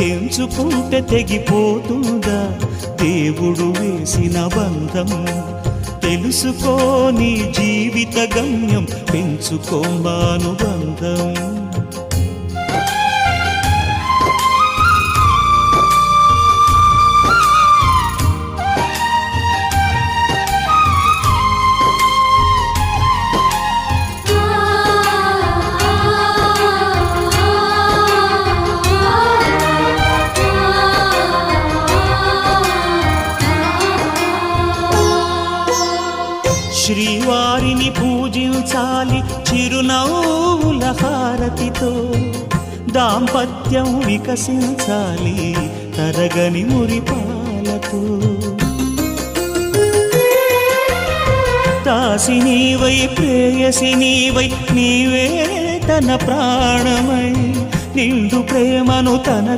తెంచుకుంటే తెగిపోతుందా దేవుడు వేసిన బంధం? తెలుసుకో నీ జీవిత గమ్యం, పెంచుకోమానుబంధం. శ్రీవారిని పూజించాలి చిరునవ్వుల హారతితో, దాంపత్యం వికసించాలి తరగని మురిపాలతో. దాసి నీవై ప్రేయసి నీవై, నీవే తన ప్రాణమై, నిండు ప్రేమను తన